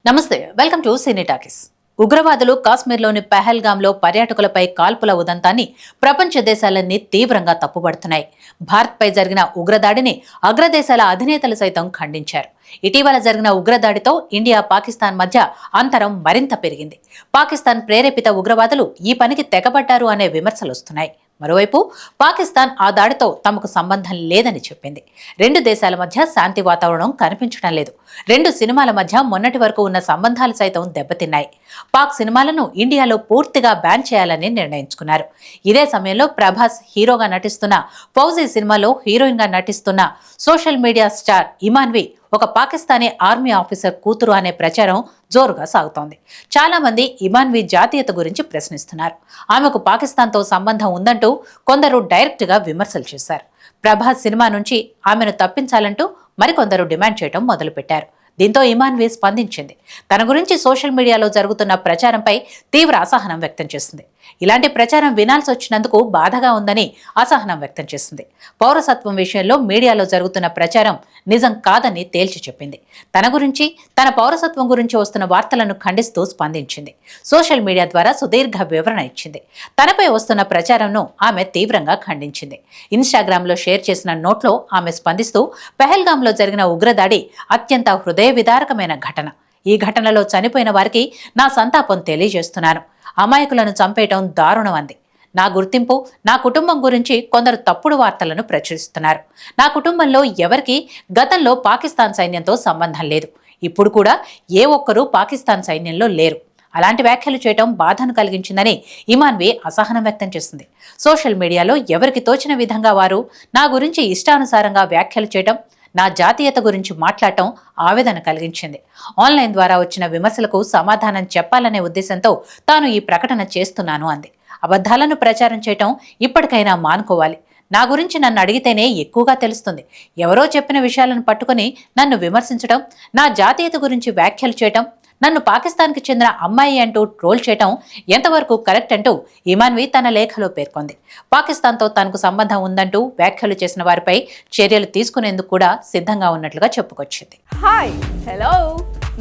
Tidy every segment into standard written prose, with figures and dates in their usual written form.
నమస్తే, welcome to cine talkies. ఉగ్రవాదులు కాశ్మీర్లోని పెహల్గాంలో పర్యాటకులపై కాల్పుల ఉదంతాన్ని ప్రపంచ దేశాలన్నీ తీవ్రంగా తప్పుపడుతున్నాయి. భారత్పై జరిగిన ఉగ్రదాడిని అగ్రదేశాల అధినేతలు సైతం ఖండించారు. ఇటీవల జరిగిన ఉగ్రదాడితో ఇండియా పాకిస్తాన్ మధ్య అంతరం మరింత పెరిగింది. పాకిస్తాన్ ప్రేరేపిత ఉగ్రవాదులు ఈ పనికి తెగబడ్డారు అనే విమర్శలు వస్తున్నాయి. మరోవైపు పాకిస్తాన్ ఆ దాడితో తమకు సంబంధం లేదని చెప్పింది. రెండు దేశాల మధ్య శాంతి వాతావరణం కనిపించడం లేదు. రెండు సినిమాల మధ్య మొన్నటి వరకు ఉన్న సంబంధాలు సైతం దెబ్బతిన్నాయి. పాక్ సినిమాలను ఇండియాలో పూర్తిగా బ్యాన్ చేయాలని నిర్ణయించుకున్నారు. ఇదే సమయంలో ప్రభాస్ హీరోగా నటిస్తున్న ఫౌజీ సినిమాలో హీరోయిన్ గా నటిస్తున్న సోషల్ మీడియా స్టార్ ఇమాన్వి ఒక పాకిస్తానీ ఆర్మీ ఆఫీసర్ కూతురు అనే ప్రచారం జోరుగా సాగుతోంది. చాలా మంది ఇమాన్వి జాతీయత గురించి ప్రశ్నిస్తున్నారు. ఆమెకు పాకిస్తాన్తో సంబంధం ఉందంటూ కొందరు డైరెక్ట్ గా విమర్శలు చేశారు. ప్రభాస్ సినిమా నుంచి ఆమెను తప్పించాలంటూ మరికొందరు డిమాండ్ చేయడం మొదలుపెట్టారు. దీంతో ఇమాన్వి స్పందించింది. తన గురించి సోషల్ మీడియాలో జరుగుతున్న ప్రచారంపై తీవ్ర అసహనం వ్యక్తం చేసింది. ఇలాంటి ప్రచారం వినాల్సి వచ్చినందుకు బాధగా ఉందని అసహనం వ్యక్తం చేసింది. పౌరసత్వం విషయంలో మీడియాలో జరుగుతున్న ప్రచారం నిజం కాదని తేల్చి చెప్పింది. తన గురించి, తన పౌరసత్వం గురించి వస్తున్న వార్తలను ఖండిస్తూ స్పందించింది. సోషల్ మీడియా ద్వారా సుదీర్ఘ వివరణ ఇచ్చింది. తనపై వస్తున్న ప్రచారంను ఆమె తీవ్రంగా ఖండించింది. ఇన్స్టాగ్రామ్లో షేర్ చేసిన నోట్లో ఆమె స్పందిస్తూ, పెహల్గాంలో జరిగిన ఉగ్రదాడి అత్యంత హృదయ విదారకమైన ఘటన. ఈ ఘటనలో చనిపోయిన వారికి నా సంతాపం తెలియజేస్తున్నాను. అమాయకులను చంపేయటం దారుణం అంది. నా గుర్తింపు, నా కుటుంబం గురించి కొందరు తప్పుడు వార్తలను ప్రచురిస్తున్నారు. నా కుటుంబంలో ఎవరికి గతంలో పాకిస్తాన్ సైన్యంతో సంబంధం లేదు. ఇప్పుడు కూడా ఏ ఒక్కరూ పాకిస్తాన్ సైన్యంలో లేరు. అలాంటి వ్యాఖ్యలు చేయటం బాధను కలిగించిందని ఇమాన్వి అసహనం వ్యక్తం చేసింది. సోషల్ మీడియాలో ఎవరికి తోచిన విధంగా వారు నా గురించి ఇష్టానుసారంగా వ్యాఖ్యలు చేయటం, నా జాతీయత గురించి మాట్లాడటం ఆవేదన కలిగించింది. ఆన్లైన్ ద్వారా వచ్చిన విమర్శలకు సమాధానం చెప్పాలనే ఉద్దేశంతో తాను ఈ ప్రకటన చేస్తున్నాను అంది. అబద్ధాలను ప్రచారం చేయటం ఇప్పటికైనా మానుకోవాలి. నా గురించి నన్ను అడిగితేనే ఎక్కువగా తెలుస్తుంది. ఎవరో చెప్పిన విషయాలను పట్టుకుని నన్ను విమర్శించడం, నా జాతీయత గురించి వ్యాఖ్యలు చేయటం, నన్ను పాకిస్తాన్కి చెందిన అమ్మాయి అంటూ ట్రోల్ చేయటం ఎంతవరకు కరెక్ట్ అంటూ ఇమాన్వి తన లేఖలో పేర్కొంది. పాకిస్తాన్తో తనకు సంబంధం ఉందంటూ వ్యాఖ్యలు చేసిన వారిపై చర్యలు తీసుకునేందుకు కూడా సిద్ధంగా ఉన్నట్లుగా చెప్పుకొచ్చింది. హాయ్, హలో,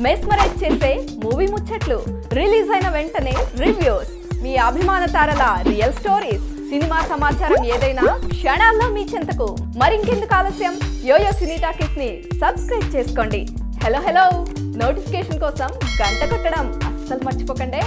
మెస్మరైజ్ చేసే మూవీ ముచ్చట్లు, రిలీజ్ అయిన వెంటనే రివ్యూస్, మీ అభిమాన తారల రియల్ స్టోరీస్, సినిమా సమాచారం ఏదైనా క్షణాల్లో మీ చెంతకు. మరింకెందుకు ఆలస్యం, యోయో సినీ టాకీస్ ని సబ్స్క్రైబ్ చేసుకోండి. హలో హలో నోటిఫికేషన్ కోసం గంట కొట్టడం అస్సలు మర్చిపోకండి.